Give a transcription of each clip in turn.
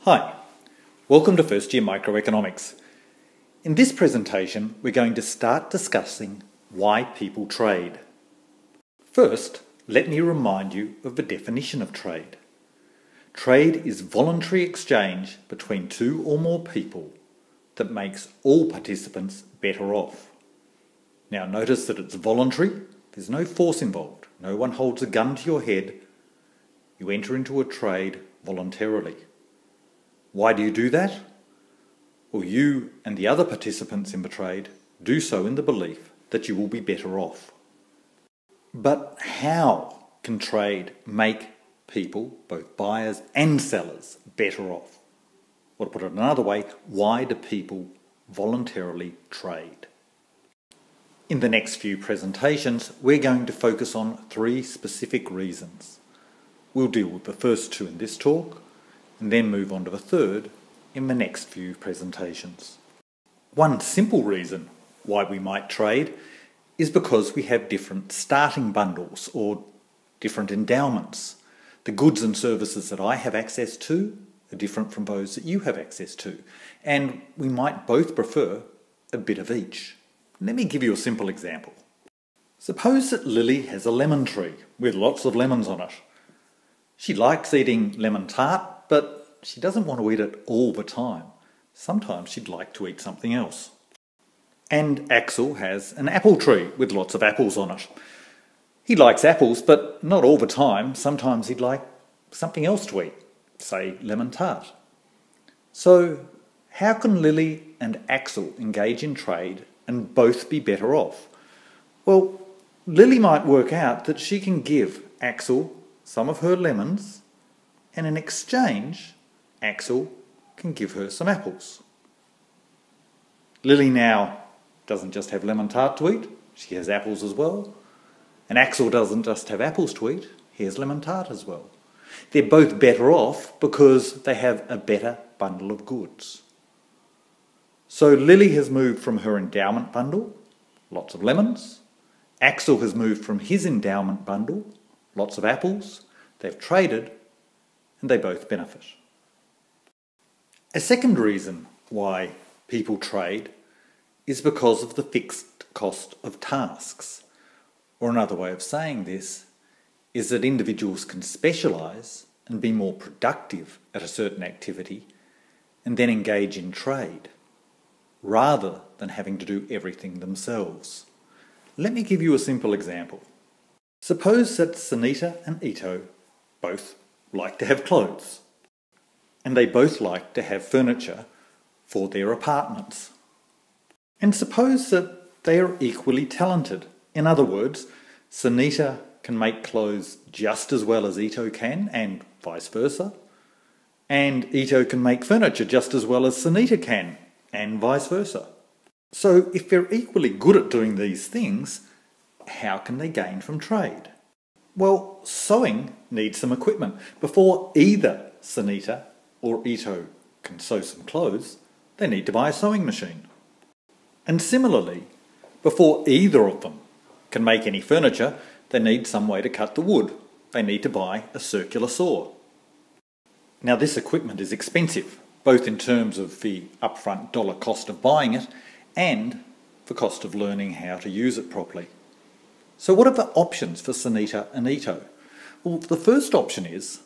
Hi, welcome to First Year Microeconomics. In this presentation, we're going to start discussing why people trade. First, let me remind you of the definition of trade. Trade is voluntary exchange between two or more people that makes all participants better off. Now notice that it's voluntary, there's no force involved, no one holds a gun to your head. You enter into a trade voluntarily. Why do you do that? Well, you and the other participants in the trade do so in the belief that you will be better off. But how can trade make people, both buyers and sellers, better off? Or to put it another way, why do people voluntarily trade? In the next few presentations, we're going to focus on three specific reasons. We'll deal with the first two in this talk, and then move on to the third in the next few presentations. One simple reason why we might trade is because we have different starting bundles or different endowments. The goods and services that I have access to are different from those that you have access to, and we might both prefer a bit of each. Let me give you a simple example. Suppose that Lily has a lemon tree with lots of lemons on it. She likes eating lemon tart, but she doesn't want to eat it all the time. Sometimes she'd like to eat something else. And Axel has an apple tree with lots of apples on it. He likes apples, but not all the time. Sometimes he'd like something else to eat, say lemon tart. So how can Lily and Axel engage in trade and both be better off? Well, Lily might work out that she can give Axel some of her lemons, and in exchange, Axel can give her some apples. Lily now doesn't just have lemon tart to eat, she has apples as well. And Axel doesn't just have apples to eat, he has lemon tart as well. They're both better off because they have a better bundle of goods. So Lily has moved from her endowment bundle, lots of lemons. Axel has moved from his endowment bundle, lots of apples. They've traded and they both benefit. A second reason why people trade is because of the fixed cost of tasks. Or another way of saying this is that individuals can specialise and be more productive at a certain activity and then engage in trade, rather than having to do everything themselves. Let me give you a simple example. Suppose that Sunita and Ito both like to have clothes, and they both like to have furniture for their apartments. And suppose that they are equally talented. In other words, Sunita can make clothes just as well as Ito can, and vice versa, and Ito can make furniture just as well as Sunita can, and vice versa. So if they're equally good at doing these things, how can they gain from trade? Well, sewing needs some equipment. Before either Sunita or Ito can sew some clothes, they need to buy a sewing machine. And similarly, before either of them can make any furniture, they need some way to cut the wood. They need to buy a circular saw. Now this equipment is expensive, both in terms of the upfront dollar cost of buying it and the cost of learning how to use it properly. So what are the options for Sunita and Ito? Well, the first option is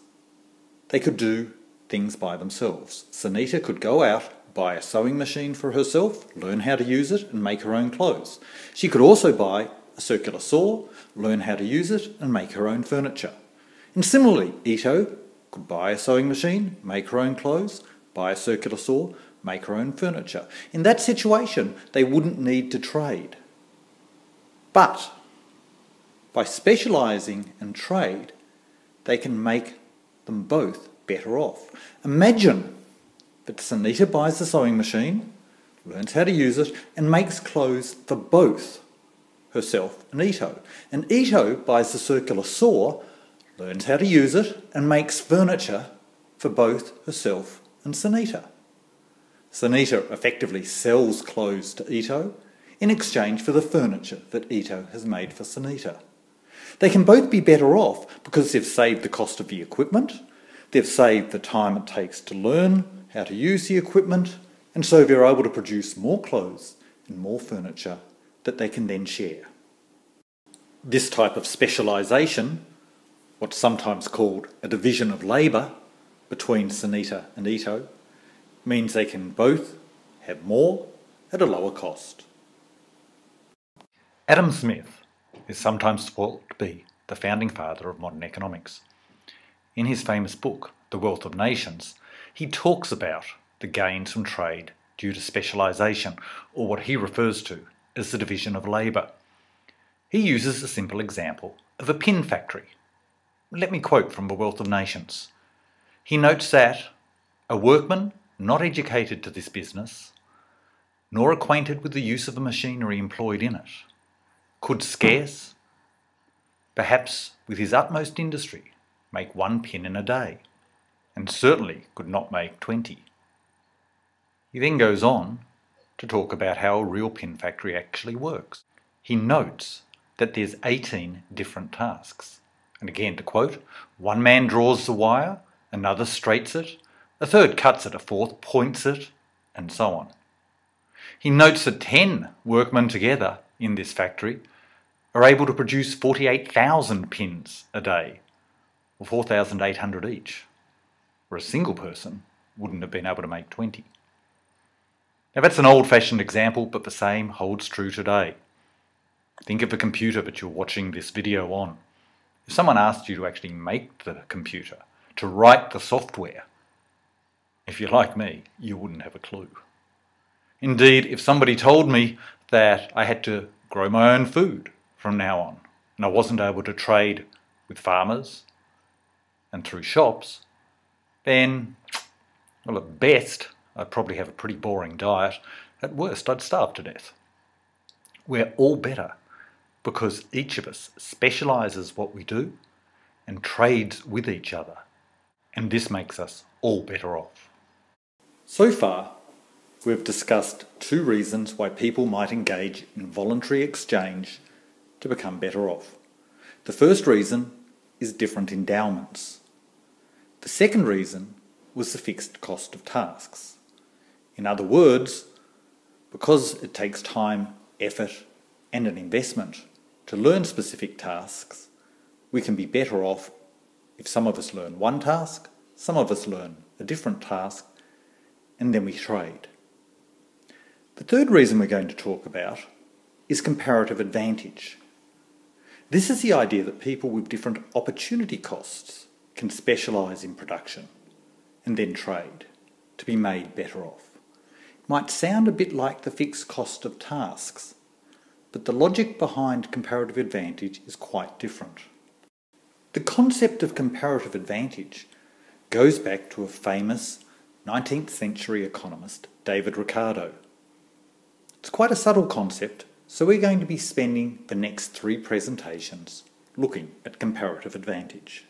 they could do things by themselves. Sunita could go out, buy a sewing machine for herself, learn how to use it and make her own clothes. She could also buy a circular saw, learn how to use it and make her own furniture. And similarly, Ito could buy a sewing machine, make her own clothes, buy a circular saw, make her own furniture. In that situation, they wouldn't need to trade. But by specialising in trade, they can make them both better off. Imagine that Sunita buys the sewing machine, learns how to use it, and makes clothes for both herself and Ito. And Ito buys the circular saw, learns how to use it, and makes furniture for both herself and Sunita. Sunita effectively sells clothes to Ito in exchange for the furniture that Ito has made for Sunita. They can both be better off because they've saved the cost of the equipment, They've saved the time it takes to learn how to use the equipment, and so they're able to produce more clothes and more furniture that they can then share. This type of specialisation, what's sometimes called a division of labour between Sunita and Ito, means they can both have more at a lower cost. Adam Smith is sometimes thought to be the founding father of modern economics. In his famous book, The Wealth of Nations, he talks about the gains from trade due to specialisation, or what he refers to as the division of labour. He uses a simple example of a pin factory. Let me quote from The Wealth of Nations. He notes that a workman not educated to this business, nor acquainted with the use of the machinery employed in it, could scarce, perhaps with his utmost industry, make 1 pin in a day, and certainly could not make 20. He then goes on to talk about how a real pin factory actually works. He notes that there's 18 different tasks. And again, to quote, one man draws the wire, another straights it, a third cuts it, a fourth points it, and so on. He notes that 10 workmen together in this factory are able to produce 48,000 pins a day, or 4,800 each, where a single person wouldn't have been able to make 20. Now that's an old-fashioned example, but the same holds true today. Think of a computer that you're watching this video on. If someone asked you to actually make the computer, to write the software, if you're like me, you wouldn't have a clue. Indeed, if somebody told me that I had to grow my own food from now on, and I wasn't able to trade with farmers and through shops, then, well, at best, I'd probably have a pretty boring diet. At worst, I'd starve to death. We're all better because each of us specialises what we do and trades with each other, and this makes us all better off. So far, we've discussed 2 reasons why people might engage in voluntary exchange to become better off. The first reason is different endowments. The second reason was the fixed cost of tasks. In other words, because it takes time, effort, and an investment to learn specific tasks, we can be better off if some of us learn one task, some of us learn a different task, and then we trade. The third reason we're going to talk about is comparative advantage. This is the idea that people with different opportunity costs can specialise in production and then trade to be made better off. It might sound a bit like the fixed cost of tasks, but the logic behind comparative advantage is quite different. The concept of comparative advantage goes back to a famous 19th century economist, David Ricardo. It's quite a subtle concept, so we're going to be spending the next 3 presentations looking at comparative advantage.